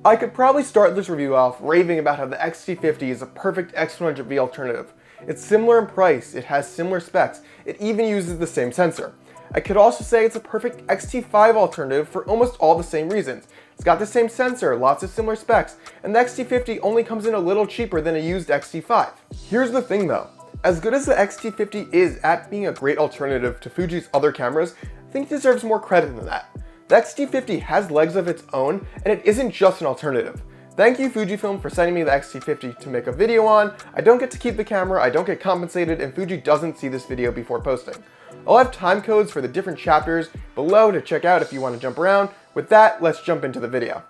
I could probably start this review off raving about how the XT50 is a perfect X100VI alternative. It's similar in price, it has similar specs, it even uses the same sensor. I could also say it's a perfect XT5 alternative for almost all the same reasons. It's got the same sensor, lots of similar specs, and the XT50 only comes in a little cheaper than a used XT5. Here's the thing though, as good as the XT50 is at being a great alternative to Fuji's other cameras, I think it deserves more credit than that. The XT50 has legs of its own, and it isn't just an alternative. Thank you Fujifilm for sending me the XT50 to make a video on. I don't get to keep the camera, I don't get compensated, and Fuji doesn't see this video before posting. I'll have time codes for the different chapters below to check out if you want to jump around. With that, let's jump into the video.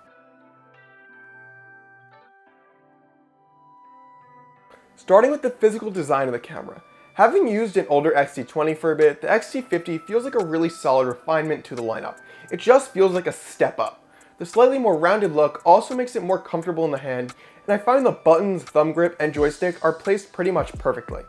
Starting with the physical design of the camera. Having used an older X-T20 for a bit, the X-T50 feels like a really solid refinement to the lineup. It just feels like a step up. The slightly more rounded look also makes it more comfortable in the hand, and I find the buttons, thumb grip, and joystick are placed pretty much perfectly.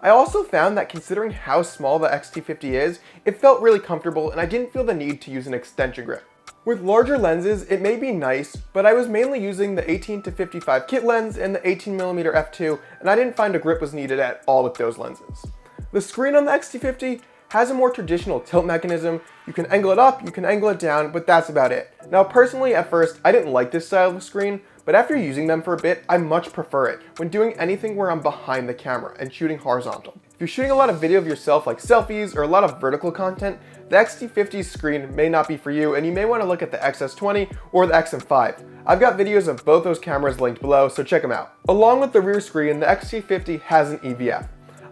I also found that considering how small the X-T50 is, it felt really comfortable and I didn't feel the need to use an extension grip. With larger lenses, it may be nice, but I was mainly using the 18-55 kit lens and the 18mm f2, and I didn't find a grip was needed at all with those lenses. The screen on the X-T50 has a more traditional tilt mechanism. You can angle it up, you can angle it down, but that's about it. Now personally, at first, I didn't like this style of screen, but after using them for a bit, I much prefer it when doing anything where I'm behind the camera and shooting horizontal. If you're shooting a lot of video of yourself like selfies or a lot of vertical content, the X-T50 screen may not be for you and you may want to look at the XS20 or the XM5. I've got videos of both those cameras linked below, so check them out. Along with the rear screen, the X-T50 has an EVF.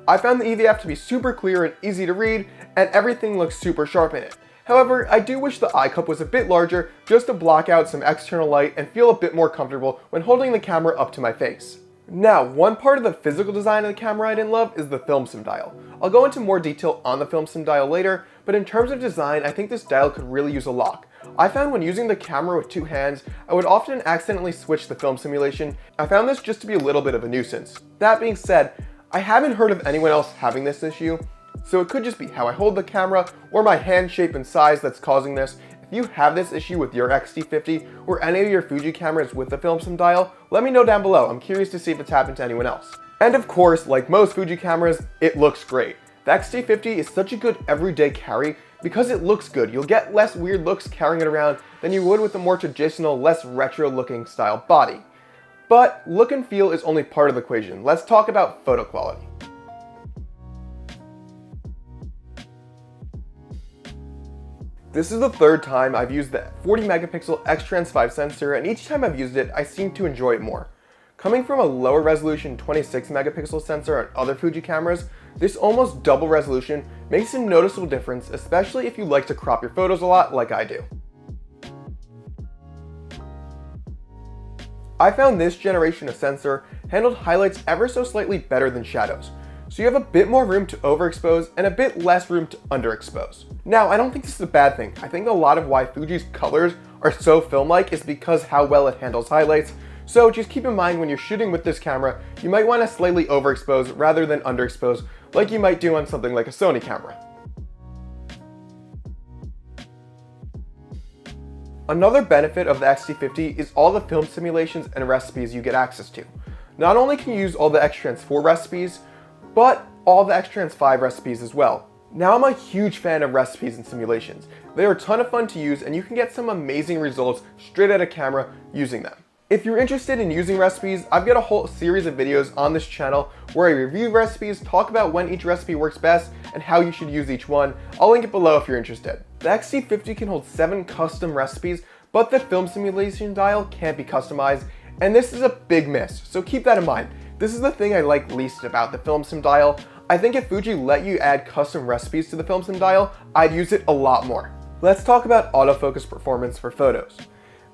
I found the EVF to be super clear and easy to read, and everything looks super sharp in it. However, I do wish the eye cup was a bit larger just to block out some external light and feel a bit more comfortable when holding the camera up to my face. Now, one part of the physical design of the camera I didn't love is the film sim dial. I'll go into more detail on the film sim dial later, but in terms of design, I think this dial could really use a lock. I found when using the camera with two hands, I would often accidentally switch the film simulation. I found this just to be a little bit of a nuisance. That being said, I haven't heard of anyone else having this issue, so it could just be how I hold the camera or my hand shape and size that's causing this. If you have this issue with your X-T50 or any of your Fuji cameras with the film sim dial, let me know down below. I'm curious to see if it's happened to anyone else. And of course, like most Fuji cameras, it looks great. The X-T50 is such a good everyday carry because it looks good. You'll get less weird looks carrying it around than you would with a more traditional, less retro looking style body. But look and feel is only part of the equation. Let's talk about photo quality. This is the third time I've used the 40 megapixel X-Trans5 sensor, and each time I've used it, I seem to enjoy it more. Coming from a lower resolution 26 megapixel sensor on other Fuji cameras, this almost double resolution makes a noticeable difference, especially if you like to crop your photos a lot like I do. I found this generation of sensor handled highlights ever so slightly better than shadows. So you have a bit more room to overexpose and a bit less room to underexpose. Now, I don't think this is a bad thing. I think a lot of why Fuji's colors are so film-like is because how well it handles highlights. So just keep in mind when you're shooting with this camera, you might want to slightly overexpose rather than underexpose like you might do on something like a Sony camera. Another benefit of the X-T50 is all the film simulations and recipes you get access to. Not only can you use all the X-Trans4 recipes, but all the X-Trans5 recipes as well. Now I'm a huge fan of recipes and simulations. They are a ton of fun to use and you can get some amazing results straight out of camera using them. If you're interested in using recipes, I've got a whole series of videos on this channel where I review recipes, talk about when each recipe works best, and how you should use each one. I'll link it below if you're interested. The X-T50 can hold 7 custom recipes, but the film simulation dial can't be customized, and this is a big miss, so keep that in mind. This is the thing I like least about the film sim dial. I think if Fuji let you add custom recipes to the film sim dial, I'd use it a lot more. Let's talk about autofocus performance for photos.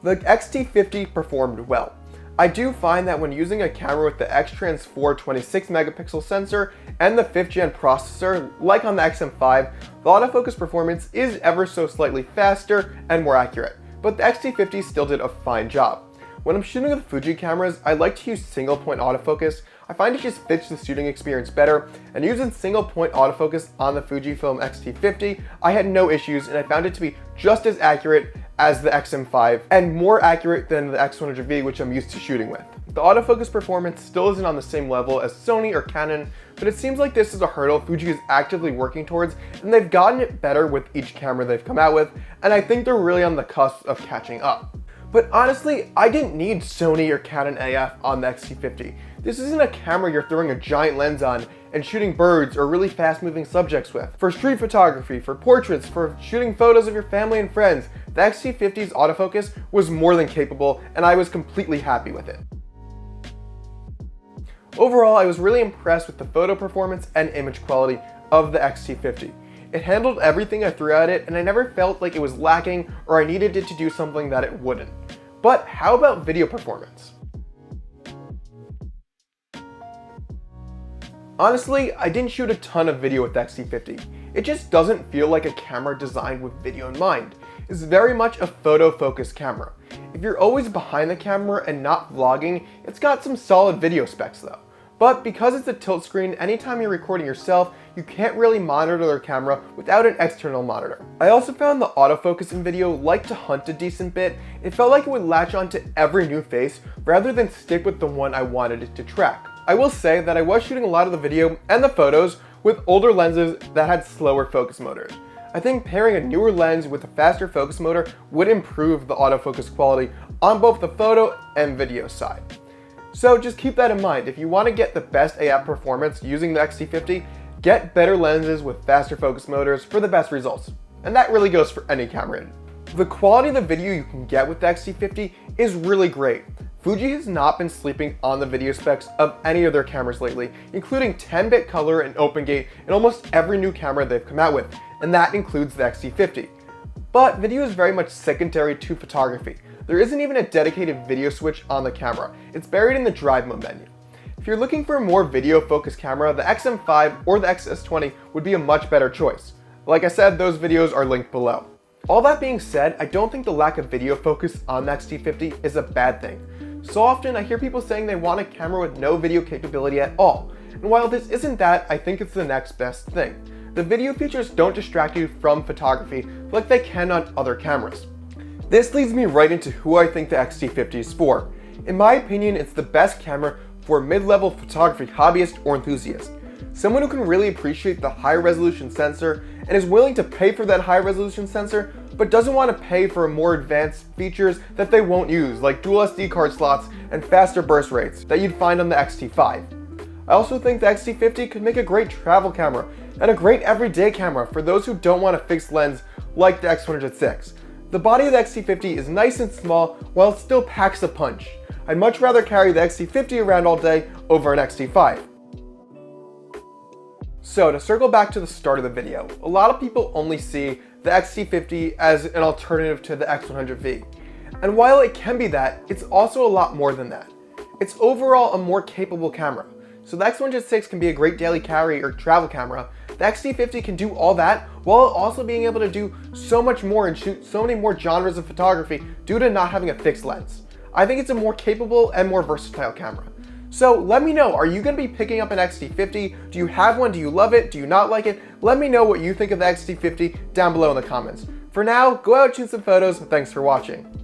The X-T50 performed well. I do find that when using a camera with the X-Trans4 26 megapixel sensor and the 5th gen processor, like on the XM5, the autofocus performance is ever so slightly faster and more accurate, but the X-T50 still did a fine job. When I'm shooting with Fuji cameras, I like to use single point autofocus. I find it just fits the shooting experience better, and using single point autofocus on the Fujifilm X-T50, I had no issues and I found it to be just as accurate as the XM5 and more accurate than the X100VI, which I'm used to shooting with. The autofocus performance still isn't on the same level as Sony or Canon, but it seems like this is a hurdle Fuji is actively working towards, and they've gotten it better with each camera they've come out with, and I think they're really on the cusp of catching up. But honestly, I didn't need Sony or Canon AF on the X-T50. This isn't a camera you're throwing a giant lens on and shooting birds or really fast moving subjects with. For street photography, for portraits, for shooting photos of your family and friends, the X-T50's autofocus was more than capable, and I was completely happy with it. Overall, I was really impressed with the photo performance and image quality of the X-T50. It handled everything I threw at it, and I never felt like it was lacking or I needed it to do something that it wouldn't. But how about video performance? Honestly, I didn't shoot a ton of video with the X-T50. It just doesn't feel like a camera designed with video in mind. It's very much a photo-focused camera. If you're always behind the camera and not vlogging, it's got some solid video specs though. But because it's a tilt screen, anytime you're recording yourself, you can't really monitor the camera without an external monitor. I also found the autofocus in video liked to hunt a decent bit. It felt like it would latch onto every new face rather than stick with the one I wanted it to track. I will say that I was shooting a lot of the video and the photos with older lenses that had slower focus motors. I think pairing a newer lens with a faster focus motor would improve the autofocus quality on both the photo and video side. So just keep that in mind. If you want to get the best AF performance using the X-T50, get better lenses with faster focus motors for the best results. And that really goes for any camera. The quality of the video you can get with the X-T50 is really great. Fuji has not been sleeping on the video specs of any of their cameras lately, including 10-bit color and open gate in almost every new camera they've come out with, and that includes the X-T50. But video is very much secondary to photography. There isn't even a dedicated video switch on the camera. It's buried in the drive mode menu. If you're looking for a more video-focused camera, the XM5 or the XS20 would be a much better choice. Like I said, those videos are linked below. All that being said, I don't think the lack of video focus on the X-T50 is a bad thing. So often I hear people saying they want a camera with no video capability at all. And while this isn't that, I think it's the next best thing. The video features don't distract you from photography like they can on other cameras. This leads me right into who I think the X-T50 is for. In my opinion, it's the best camera for a mid-level photography hobbyist or enthusiast. Someone who can really appreciate the high resolution sensor and is willing to pay for that high resolution sensor, but doesn't want to pay for more advanced features that they won't use, like dual SD card slots and faster burst rates that you'd find on the X-T5. I also think the X-T50 could make a great travel camera and a great everyday camera for those who don't want a fixed lens like the X100VI. The body of the X-T50 is nice and small while it still packs a punch. I'd much rather carry the X-T50 around all day over an X-T5. So to circle back to the start of the video, a lot of people only see the X-T50 as an alternative to the X100VI. And while it can be that, it's also a lot more than that. It's overall a more capable camera. So the X100VI can be a great daily carry or travel camera. The X-T50 can do all that while also being able to do so much more and shoot so many more genres of photography due to not having a fixed lens. I think it's a more capable and more versatile camera. So let me know, are you going to be picking up an X-T50? Do you have one? Do you love it? Do you not like it? Let me know what you think of the X-T50 down below in the comments. For now, go out and shoot some photos. Thanks for watching.